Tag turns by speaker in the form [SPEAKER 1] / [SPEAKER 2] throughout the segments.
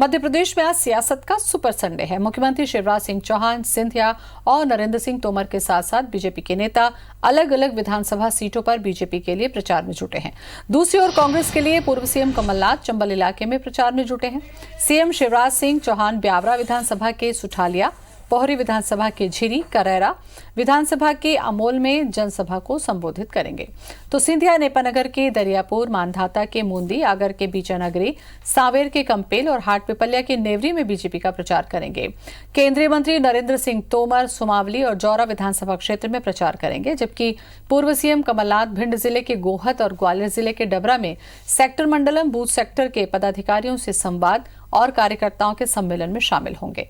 [SPEAKER 1] मध्य प्रदेश में आज सियासत का सुपर संडे है। मुख्यमंत्री शिवराज सिंह चौहान, सिंधिया और नरेंद्र सिंह तोमर के साथ साथ बीजेपी के नेता अलग अलग विधानसभा सीटों पर बीजेपी के लिए प्रचार में जुटे हैं। दूसरी ओर कांग्रेस के लिए पूर्व सीएम कमलनाथ चंबल इलाके में प्रचार में जुटे हैं। सीएम शिवराज सिंह चौहान ब्यावरा विधानसभा के सुठालिया, पोहरी विधानसभा के झिरी, करैरा विधानसभा के अमोल में जनसभा को संबोधित करेंगे। तो सिंधिया नेपानगर के दरियापुर, मानधाता के मूंदी, आगर के बीजानगरी, सांवेर के कंपेल और हाट पिपल्या के नेवरी में बीजेपी का प्रचार करेंगे। केंद्रीय मंत्री नरेंद्र सिंह तोमर सुमावली और जौरा विधानसभा क्षेत्र में प्रचार करेंगे, जबकि पूर्व सीएम कमलनाथ भिंड जिले के गोहद और ग्वालियर जिले के डबरा में सेक्टर मंडलम बूथ सेक्टर के पदाधिकारियों से संवाद और कार्यकर्ताओं के सम्मेलन में शामिल होंगे।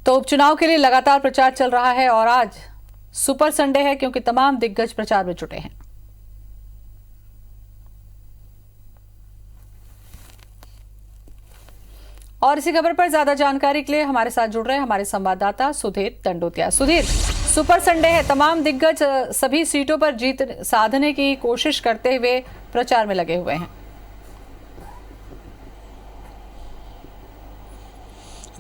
[SPEAKER 1] तो उपचुनाव के लिए लगातार प्रचार चल रहा है और आज सुपर संडे है क्योंकि तमाम दिग्गज प्रचार में जुटे हैं। और इसी खबर पर ज्यादा जानकारी के लिए हमारे साथ जुड़ रहे हैं हमारे संवाददाता सुधीर दंडोतिया। सुधीर, सुपर संडे है, तमाम दिग्गज सभी सीटों पर जीत साधने की कोशिश करते हुए प्रचार में लगे हुए हैं।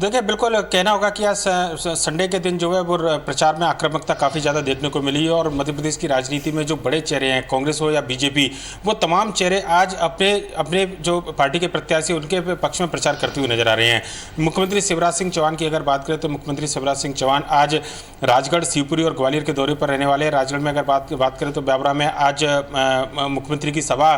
[SPEAKER 2] देखिए, बिल्कुल कहना होगा कि आज संडे के दिन जो है वो प्रचार में आक्रामकता काफ़ी ज़्यादा देखने को मिली है और मध्य प्रदेश की राजनीति में जो बड़े चेहरे हैं, कांग्रेस हो या बीजेपी, वो तमाम चेहरे आज अपने अपने जो पार्टी के प्रत्याशी उनके पक्ष में प्रचार करते हुए नजर आ रहे हैं। मुख्यमंत्री शिवराज सिंह चौहान की अगर बात करें तो मुख्यमंत्री शिवराज सिंह चौहान आज राजगढ़, शिवपुरी और ग्वालियर के दौरे पर रहने वाले हैं। राजगढ़ में अगर बात करें तो ब्यावरा में आज मुख्यमंत्री की सभा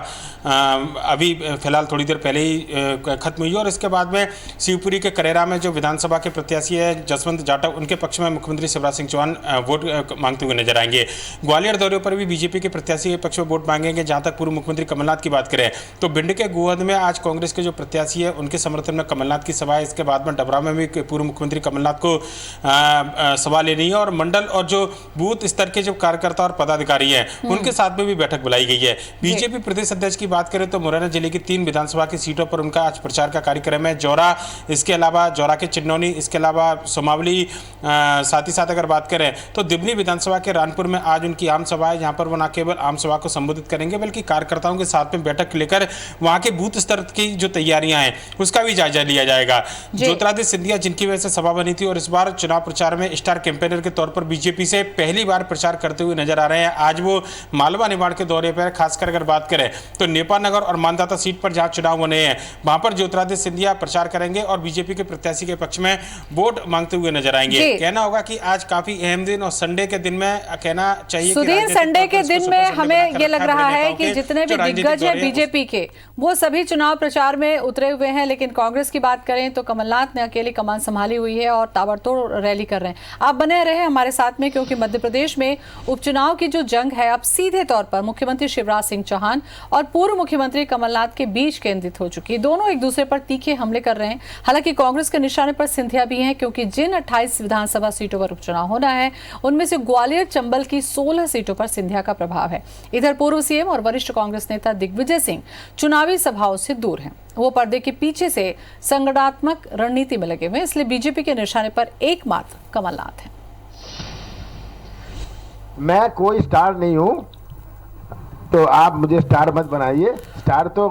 [SPEAKER 2] अभी फिलहाल थोड़ी देर पहले ही खत्म हुई और इसके बाद में शिवपुरी के करैरा में जो विधानसभा के प्रत्याशी है जसवंत जाटव, उनके पक्ष में मुख्यमंत्री शिवराज सिंह चौहान वोट मांगते हुए नजर आएंगे। ग्वालियर दौरे पर भी बीजेपी के प्रत्याशी के पक्ष में वोट मांगेंगे। जहां तक पूर्व मुख्यमंत्री कमलनाथ की बात करें तो भिंड के गोहद में आज कांग्रेस के जो प्रत्याशी है उनके समर्थन में कमलनाथ की सभा है। इसके बाद में डबरा में भी पूर्व मुख्यमंत्री कमलनाथ को सभा लेनी है और मंडल और जो बूथ स्तर के जो कार्यकर्ता और पदाधिकारी हैं उनके साथ में भी बैठक बुलाई गई है। बीजेपी प्रदेश अध्यक्ष की बात करें तो मुरैना जिले की 3 विधानसभा की सीटों पर उनका आज प्रचार का कार्यक्रम है। जौरा, इसके अलावा जौरा के चिन्नौनी, इसके अलावा सुमावली, साथ ही साथ अगर बात करें तो दिबनी विधानसभा के रानपुर में आज उनकी आम सभा है, जहां पर वो न केवल आम सभा को संबोधित करेंगे बल्कि कार्यकर्ताओं के साथ में बैठक लेकर वहां के बूथ स्तर की जो तैयारियां हैं उसका भी जायजा लिया जाएगा। ज्योतिरादित्य सिंधिया, जिनकी वजह से सभा बनी थी और इस बार चुनाव प्रचार में स्टार कैंपेनर के तौर पर बीजेपी से पहली बार प्रचार करते हुए नजर आ रहे हैं। आज वो मालवा निमाड़ के दौरे पर, खासकर अगर बात करें तो नेपानगर और मानधाता सीट पर जहां चुनाव होने हैं वहां पर ज्योतिरादित्य सिंधिया प्रचार करेंगे और बीजेपी के प्रत्याशी के पक्ष में वोट मांगते हुए नजर आएंगे। कहना होगा कि आज काफी अहम दिन और संडे के दिन में कहना चाहिए
[SPEAKER 1] सुधीर, संडे के दिन में हमें ये लग रहा है कि जितने भी दिग्गज हैं बीजेपी के वो सभी चुनाव प्रचार में उतरे हुए हैं। लेकिन कांग्रेस की बात करें तो कमलनाथ ने अकेली कमान संभाली हुई है और ताबड़तोड़ रैली कर रहे हैं। आप बने रहे हमारे साथ में क्योंकि मध्य प्रदेश में उपचुनाव की जो जंग है अब सीधे तौर पर मुख्यमंत्री शिवराज सिंह चौहान और पूर्व मुख्यमंत्री कमलनाथ के बीच केंद्रित हो चुकी है। दोनों एक दूसरे पर तीखे हमले कर रहे हैं। हालांकि कांग्रेस के निशाने पर सिंधिया भी हैं क्योंकि जिन 28 विधानसभा सीटों पर उपचुनाव होना है उनमें से ग्वालियर, चंबल की 16 सीटों पर सिंधिया का प्रभाव है। इधर पूर्व सीएम और वरिष्ठ कांग्रेस नेता दिग्विजय सिंह चुनावी सभाओं से दूर हैं। वो पर्दे के पीछे से संगठनात्मक रणनीति में लगे हुए हैं, इसलिए बीजेपी के निशाने पर एकमात्र कमलनाथ है।
[SPEAKER 3] मैं कोई स्टार नहीं हूं तो आप मुझे स्टार मत बनाइए। स्टार तो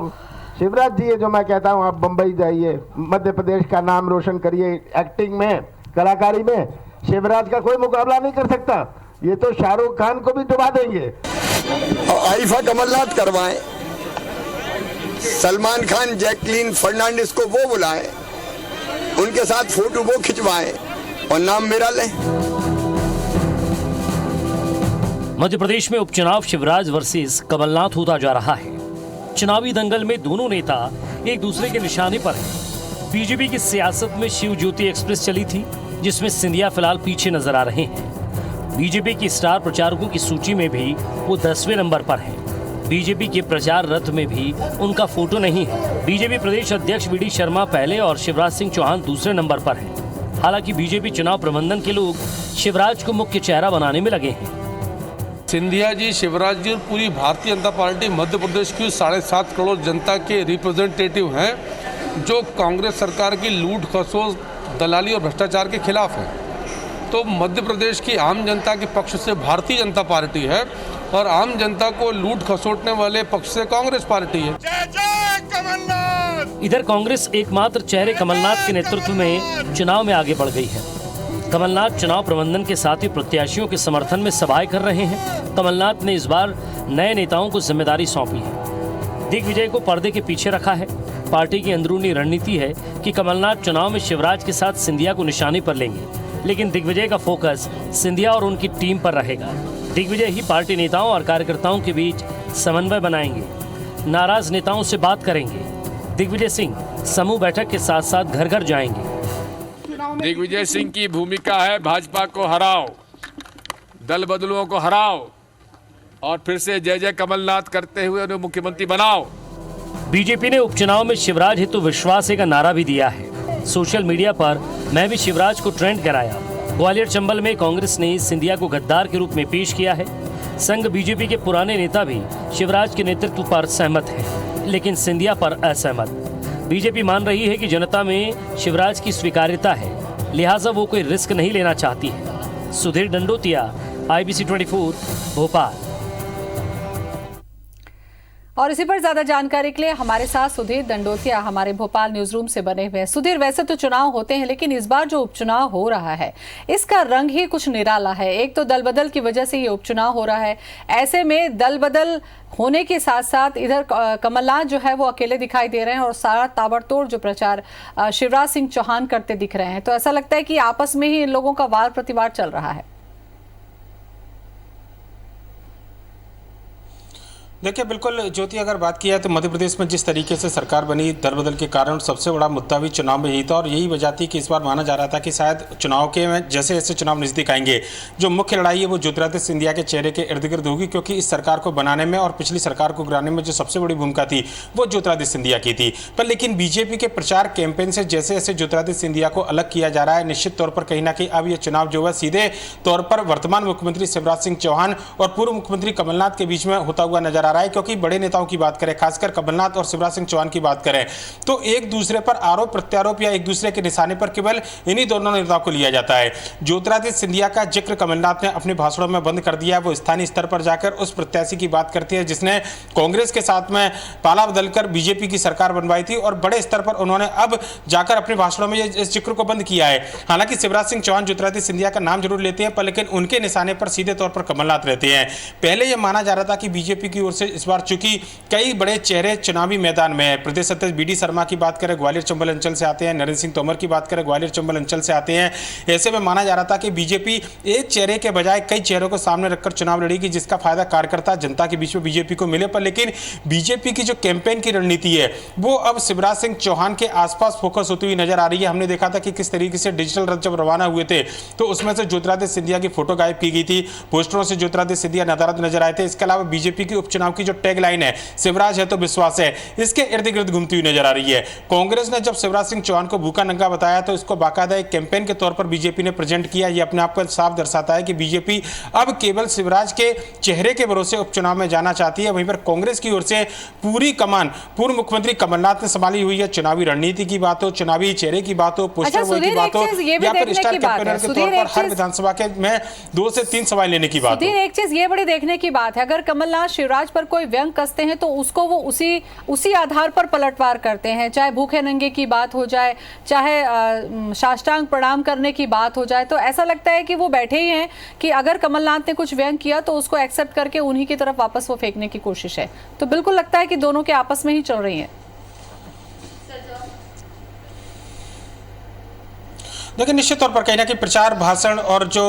[SPEAKER 3] शिवराज जी है। जो मैं कहता हूं आप बंबई जाइए, मध्य प्रदेश का नाम रोशन करिए, एक्टिंग में, कलाकारी में शिवराज का कोई मुकाबला नहीं कर सकता। ये तो शाहरुख खान को भी डुबा देंगे।
[SPEAKER 4] आइफा कमलनाथ करवाएं, सलमान खान, जैकलीन फर्नांडिस को वो बुलाएं, उनके साथ फोटो वो खिंचवाएं और नाम मेरा लें।
[SPEAKER 5] मध्य प्रदेश में उपचुनाव शिवराज वर्सेस कमलनाथ होता जा रहा है। चुनावी दंगल में दोनों नेता एक दूसरे के निशाने पर हैं। बीजेपी की सियासत में शिव ज्योति एक्सप्रेस चली थी जिसमें सिंधिया फिलहाल पीछे नजर आ रहे हैं। बीजेपी की स्टार प्रचारकों की सूची में भी वो 10वें नंबर पर हैं। बीजेपी के प्रचार रथ में भी उनका फोटो नहीं है। बीजेपी प्रदेश अध्यक्ष वी डी शर्मा पहले और शिवराज सिंह चौहान दूसरे नंबर पर हैं। हालांकि बीजेपी चुनाव प्रबंधन के लोग शिवराज को मुख्य चेहरा बनाने में लगे हैं।
[SPEAKER 6] सिंधिया जी, शिवराज जी और पूरी भारतीय जनता पार्टी मध्य प्रदेश की 7.5 करोड़ जनता के रिप्रेजेंटेटिव हैं जो कांग्रेस सरकार की लूट खसोट, दलाली और भ्रष्टाचार के खिलाफ है। तो मध्य प्रदेश की आम जनता के पक्ष से भारतीय जनता पार्टी है और आम जनता को लूट खसोटने वाले पक्ष से कांग्रेस पार्टी है।
[SPEAKER 4] जय जय कमलनाथ।
[SPEAKER 5] इधर कांग्रेस एकमात्र चेहरे कमलनाथ के नेतृत्व में चुनाव में आगे बढ़ गई है। कमलनाथ चुनाव प्रबंधन के साथ ही प्रत्याशियों के समर्थन में सभाएं कर रहे हैं। कमलनाथ ने इस बार नए नेताओं को जिम्मेदारी सौंपी है। दिग्विजय को पर्दे के पीछे रखा है। पार्टी की अंदरूनी रणनीति है कि कमलनाथ चुनाव में शिवराज के साथ सिंधिया को निशाने पर लेंगे, लेकिन दिग्विजय का फोकस सिंधिया और उनकी टीम पर रहेगा। दिग्विजय ही पार्टी नेताओं और कार्यकर्ताओं के बीच समन्वय बनाएंगे, नाराज नेताओं से बात करेंगे। दिग्विजय सिंह समूह बैठक के साथ साथ घर घर जाएंगे।
[SPEAKER 7] दिग्विजय सिंह की भूमिका है भाजपा को हराओ, दल बदलुओं को हराओ और फिर से जय जय कमलनाथ करते हुए उन्हें मुख्यमंत्री बनाओ।
[SPEAKER 5] बीजेपी ने उपचुनाव में शिवराज हेतु विश्वास का नारा भी दिया है। सोशल मीडिया पर मैं भी शिवराज को ट्रेंड कराया। ग्वालियर चंबल में कांग्रेस ने सिंधिया को गद्दार के रूप में पेश किया है। संघ बीजेपी के पुराने नेता भी शिवराज के नेतृत्व पर सहमत हैं, लेकिन सिंधिया पर असहमत। बीजेपी मान रही है कि जनता में शिवराज की स्वीकार्यता है, लिहाजा वो कोई रिस्क नहीं लेना चाहती है। सुधीर दंडोतिया, IBC 24, भोपाल।
[SPEAKER 1] और इसी पर ज्यादा जानकारी के लिए हमारे साथ सुधीर दंडोतिया हमारे भोपाल न्यूज रूम से बने हुए हैं। सुधीर, वैसे तो चुनाव होते हैं, लेकिन इस बार जो उपचुनाव हो रहा है इसका रंग ही कुछ निराला है। एक तो दल बदल की वजह से ये उपचुनाव हो रहा है। ऐसे में दल बदल होने के साथ साथ इधर कमलनाथ जो है वो अकेले दिखाई दे रहे हैं और सारा ताबड़तोड़ जो प्रचार शिवराज सिंह चौहान करते दिख रहे हैं। तो ऐसा लगता है कि आपस में ही इन लोगों का वार प्रतिवार चल रहा है।
[SPEAKER 2] देखिए, बिल्कुल ज्योति, अगर बात की है तो मध्य प्रदेश में जिस तरीके से सरकार बनी दल बदल के कारण सबसे बड़ा मुद्दा भी चुनाव में यही था और यही वजह थी कि इस बार माना जा रहा था कि शायद चुनाव के में जैसे जैसे चुनाव नजदीक आएंगे जो मुख्य लड़ाई है वो ज्योतिरादित्य सिंधिया के चेहरे के इर्द गिर्द होगी, क्योंकि इस सरकार को बनाने में और पिछली सरकार को गिराने में जो सबसे बड़ी भूमिका थी वो ज्योतिरादित्य सिंधिया की थी। पर लेकिन बीजेपी के प्रचार कैंपेन से जैसे जैसे ज्योतिरादित्य सिंधिया को अलग किया जा रहा है, निश्चित तौर पर कहीं ना कहीं अब ये चुनाव जो है सीधे तौर पर वर्तमान मुख्यमंत्री शिवराज सिंह चौहान और पूर्व मुख्यमंत्री कमलनाथ के बीच में होता हुआ नजर आ रहा है। क्योंकि बड़े नेताओं की बात करें, खासकर कमलनाथ और शिवराज सिंह चौहान की बात करें, तो एक दूसरे पर आरोप प्रत्यारोप या एक दूसरे के निशाने पर केवल इन्हीं दोनों नेताओं को लिया जाता है। ज्योतिरादित्य सिंधिया का जिक्र कमलनाथ ने अपने भाषणों में बंद कर दिया है। वो स्थानीय स्तर पर जाकर उस प्रत्याशी की बात करती है जिसने कांग्रेस के साथ में पाला बदलकर बीजेपी की सरकार बनवाई थी और बड़े स्तर पर उन्होंने अब जाकर अपने भाषणों में इस जिक्र को बंद किया है। हालांकि शिवराज सिंह चौहान ज्योतिरादित्य सिंधिया का नाम जरूर लेते हैं, पर लेकिन उनके निशाने पर सीधे तौर पर कमलनाथ रहते हैं। पहले यह माना जा रहा था कि बीजेपी की ओर से इस बार चूंकि कई बड़े चेहरे चुनावी मैदान में है, प्रदेश अध्यक्ष BD शर्मा की बात करें ग्वालियर चंबल अंचल से आते हैं, नरेंद्र सिंह तोमर की बात करें ग्वालियर चंबल अंचल से आते हैं। ऐसे में माना जा रहा था कि बीजेपी एक चेहरे के बजाय कई चेहरों को सामने रखकर चुनाव लड़ेगी, जिसका फायदा कार्यकर्ता जनता के बीच में बीजेपी को मिले। पर लेकिन बीजेपी की जो कैंपेन की रणनीति है वो अब शिवराज सिंह चौहान के आसपास फोकस होती हुई नजर आ रही है। हमने देखा था कि किस तरीके से डिजिटल रथ जब रवाना हुए थे तो उसमें से ज्योतिरादित्य सिंधिया की फोटो गायब की गई थी, पोस्टरों से ज्योतिरादित्य सिंधिया नजर आए थे। इसके अलावा बीजेपी की उपचुनाव की जो टैगलाइन है शिवराज है तो विश्वास है, इसके इर्द गिर्द घूमती हुई नजर आ रही है। कांग्रेस ने जब शिवराज सिंह चौहान को भूखा नंगा बताया तो इसको बाकायदा एक कैंपेन के तौर पर बीजेपी ने प्रेजेंट किया। यह अपने आप को साफ दर्शाता है कि बीजेपी अब केवल शिवराज के चेहरे के भरोसे उपचुनाव में जाना चाहती है। वहीं पर कांग्रेस की ओर से पूरी कमान पूर्व मुख्यमंत्री कमलनाथ ने संभाली हुई है। चुनावी रणनीति की बात हो, चुनावी चेहरे की बात हो, पोस्टर बॉय की बात हो या फिर स्टार कैंपेनर के तौर पर हर विधानसभा के में 2 से 3 सवाल लेने की बात हो।
[SPEAKER 1] एक चीज ये बड़ी देखने की बात है, अगर कमलनाथ शिवराज पर कोई व्यंग कसते हैं तो उसको वो उसी आधार पर पलटवार करते हैं, चाहे भूखे नंगे की बात हो जाए, चाहे साष्टांग प्रणाम करने की बात हो जाए। तो ऐसा लगता है कि वो बैठे ही हैं कि अगर कमलनाथ ने कुछ व्यंग किया तो उसको एक्सेप्ट करके उन्हीं की तरफ वापस वो फेंकने की कोशिश है। तो बिल्कुल लगता है कि दोनों के आपस में ही चल रही है।
[SPEAKER 2] देखिए, निश्चित तौर पर कहीं ना कहीं प्रचार भाषण और जो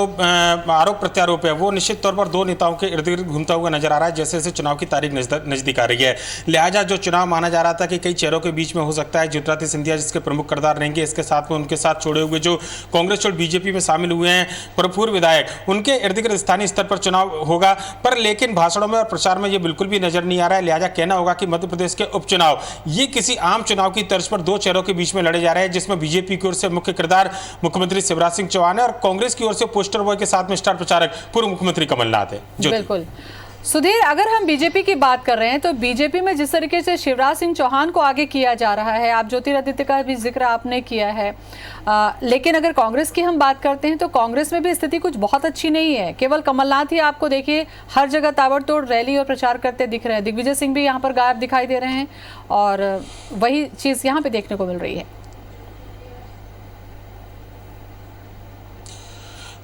[SPEAKER 2] आरोप प्रत्यारोप है वो निश्चित तौर पर दो नेताओं के इर्द गिर्द घूमता हुआ नजर आ रहा है जैसे जैसे चुनाव की तारीख नजदीक आ रही है। लिहाजा जो चुनाव माना जा रहा था कि कई चेहरों के बीच में हो सकता है ज्योतिरादित्य सिंधिया जिसके प्रमुख किरदार रहेंगे, इसके साथ में उनके साथ छोड़े हुए जो कांग्रेस छोड़ बीजेपी में शामिल हुए हैं पूर्व विधायक, उनके इर्द गिर्द स्थानीय स्तर पर चुनाव होगा। पर लेकिन भाषणों में और प्रचार में ये बिल्कुल भी नजर नहीं आ रहा है। लिहाजा कहना होगा कि मध्य प्रदेश के उपचुनाव ये किसी आम चुनाव की तर्ज पर दो चेहरों के बीच में लड़े जा रहे हैं, जिसमें बीजेपी की ओर से मुख्य किरदार मुख्यमंत्री शिवराज सिंह चौहान है और कांग्रेस की ओर से पोस्टर बॉय के साथ में स्टार प्रचारक पूर्व मुख्यमंत्री कमलनाथ है।
[SPEAKER 1] बिल्कुल सुधीर, अगर हम बीजेपी की बात कर रहे हैं तो बीजेपी में जिस तरीके से शिवराज सिंह चौहान को आगे किया जा रहा है, आप ज्योतिरादित्य का भी जिक्र आपने किया है, लेकिन अगर कांग्रेस की हम बात करते हैं तो कांग्रेस में भी स्थिति कुछ बहुत अच्छी नहीं है। केवल कमलनाथ ही आपको देखिए हर जगह ताबड़तोड़ रैली और प्रचार करते दिख रहे हैं। दिग्विजय सिंह भी यहाँ पर गायब दिखाई दे रहे हैं और वही चीज़ यहाँ पे देखने को मिल रही है।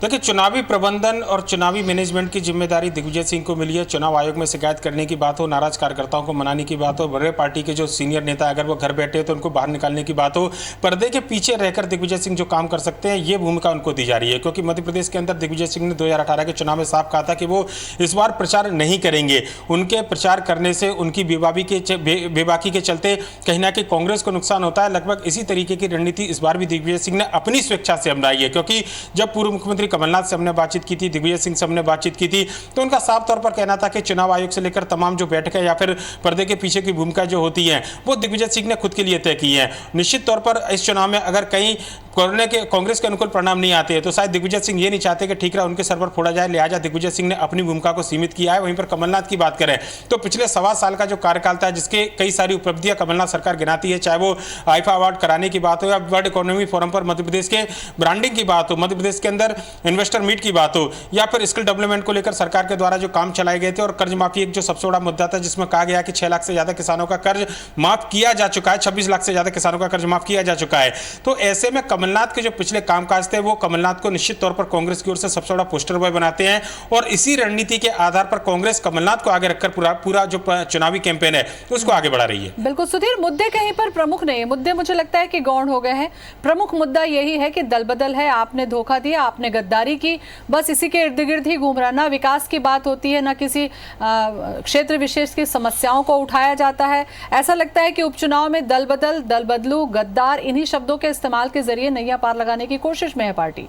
[SPEAKER 2] देखिए, चुनावी प्रबंधन और चुनावी मैनेजमेंट की जिम्मेदारी दिग्विजय सिंह को मिली है। चुनाव आयोग में शिकायत करने की बात हो, नाराज कार्यकर्ताओं को मनाने की बात हो, बड़े पार्टी के जो सीनियर नेता अगर वो घर बैठे तो उनको बाहर निकालने की बात हो, पर्दे के पीछे रहकर दिग्विजय सिंह जो काम कर सकते हैं ये भूमिका उनको दी जा रही है। क्योंकि मध्य प्रदेश के अंदर दिग्विजय सिंह ने 2018 के चुनाव में साफ कहा था कि वो इस बार प्रचार नहीं करेंगे। उनके प्रचार करने से उनकी बेबाकी के चलते कहीं ना कहीं कांग्रेस को नुकसान होता है। लगभग इसी तरीके की रणनीति इस बार भी दिग्विजय सिंह ने अपनी स्वेच्छा से अपनाई है। क्योंकि जब पूर्व मुख्यमंत्री कमलनाथ से हमने बातचीत की थी, दिग्विजय सिंह से हमने बातचीत की थी, तो उनका साफ तौर पर कहना था कि चुनाव आयोग से लेकर तमाम जो बैठकें या फिर पर्दे के पीछे की भूमिका जो होती है वो दिग्विजय सिंह ने खुद के लिए तय की है। निश्चित तौर पर इस चुनाव में अगर कहीं कांग्रेस के अनुकूल परिणाम नहीं आते हैं तो शायद दिग्विजय सिंह ये नहीं चाहते कि ठीक रहा उनके सर पर फोड़ा जाए, लिहाजा दिग्विजय सिंह ने अपनी भूमिका को सीमित किया है। वहीं पर कमलनाथ की बात करें तो पिछले 1.25 साल का जो कार्यकाल था जिसके कई सारी उपलब्धियां कमलनाथ सरकार गिनाती है, चाहे वो आईफा अवार्ड कराने की बात हो या वर्ल्ड इकोनॉमी फोरम पर मध्य प्रदेश के ब्रांडिंग की बात हो, मध्य प्रदेश के अंदर इन्वेस्टर मीट की बात हो, या फिर स्किल डेवलपमेंट को लेकर सरकार के द्वारा जो काम चलाए गए थे, और कर्ज माफी एक जो सबसे बड़ा मुद्दा था जिसमें कहा गया कि 6 लाख से ज्यादा किसानों का कर्ज माफ किया जा चुका है, 26 लाख से ज्यादा किसानों का कर्ज माफ किया जा चुका है। तो ऐसे में कमलनाथ के जो पिछले कामकाज थे वो कमलनाथ को निश्चित तौर पर कांग्रेस की ओर से सबसे बड़ा पोस्टर बॉय बनाते हैं और इसी रणनीति के आधार पर कांग्रेस कमलनाथ को आगे रखकर पूरा जो चुनावी कैंपेन है उसको आगे बढ़ा रही है।
[SPEAKER 1] बिल्कुल सुधीर, मुद्दे कहीं पर प्रमुख नहीं है, मुद्दे मुझे लगता है कि गौण हो गए हैं। प्रमुख मुद्दा यही है कि दल बदल है, आपने धोखा दिया, आपने गद्दारी की, बस इसी के इर्द गिर्द ही घूम रहा। ना विकास की बात होती है, ना किसी क्षेत्र विशेष की समस्याओं को उठाया जाता है। ऐसा लगता है कि उपचुनाव में दल बदल, दल बदलू, गद्दार, इन्हीं शब्दों के इस्तेमाल के जरिए नैया पार लगाने की कोशिश में है पार्टी।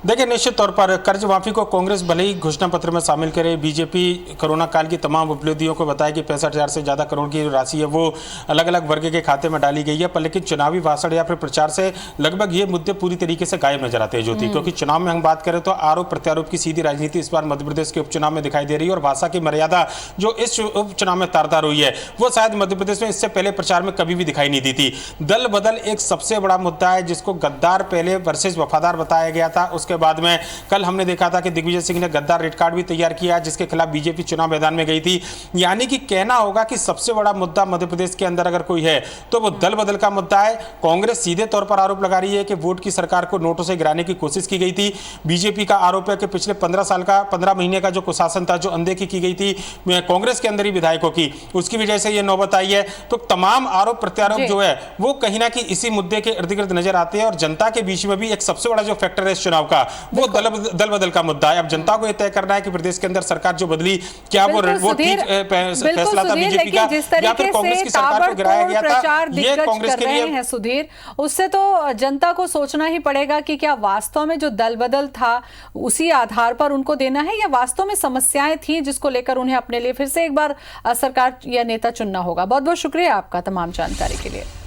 [SPEAKER 2] देखिए, निश्चित तौर पर कर्ज माफी को कांग्रेस भले ही घोषणा पत्र में शामिल करे, बीजेपी कोरोना काल की तमाम उपलब्धियों को बताए कि 65,000 से ज़्यादा करोड़ की राशि है वो अलग अलग वर्ग के खाते में डाली गई है, पर लेकिन चुनावी भाषण या फिर प्रचार से लगभग ये मुद्दे पूरी तरीके से गायब नजर आते हैं ज्योति। क्योंकि चुनाव में हम बात करें तो आरोप प्रत्यारोप की सीधी राजनीति इस बार मध्य प्रदेश के उपचुनाव में दिखाई दे रही है और भाषा की मर्यादा जो इस उपचुनाव में तारदार हुई है वो शायद मध्य प्रदेश में इससे पहले प्रचार में कभी भी दिखाई नहीं दी थी। दल बदल एक सबसे बड़ा मुद्दा है जिसको गद्दार पहले वर्सेस वफादार बताया गया था। उसके बाद में कल हमने देखा था कि दिग्विजय सिंह ने गद्दार रेड कार्ड भी तैयार किया जिसके खिलाफ बीजेपी चुनाव मैदान में गई थी। यानी कि कहना होगा कि सबसे बड़ा मुद्दा मध्य प्रदेश के अंदर अगर कोई है तो वो दल बदल का मुद्दा है। कांग्रेस सीधे तौर पर आरोप लगा रही है कि वोट की सरकार को नोटों से गिराने की कोशिश की गई थी। बीजेपी का आरोप है कि पिछले 15 महीने का जो कुशासन था, जो अनदेखी की गई थी कांग्रेस के अंदर ही विधायकों की, उसकी वजह से ये नौबत आई है। तो तमाम आरोप प्रत्यारोप जो है वो कहीं ना कहीं इसी मुद्दे के इर्द गिर्द नजर आते हैं और जनता के बीच में भी एक सबसे बड़ा जो फैक्टर है इस चुनाव का वो दल बदल का मुद्दा है। अब जनता को यह तय करना है कि प्रदेश के अंदर सरकार जो बदली, क्या वो ठीक फैसला था बीजेपी का या फिर कांग्रेस की सरकार को गिराया गया था, ये कांग्रेस के लिए
[SPEAKER 1] है। सुधीर, उससे तो जनता को सोचना ही पड़ेगा कि क्या वास्तव में जो दल बदल था उसी आधार पर उनको देना है या वास्तव में समस्याएं थी जिसको लेकर उन्हें अपने लिए फिर से एक बार सरकार या नेता चुनना होगा। बहुत बहुत शुक्रिया आपका तमाम जानकारी के लिए।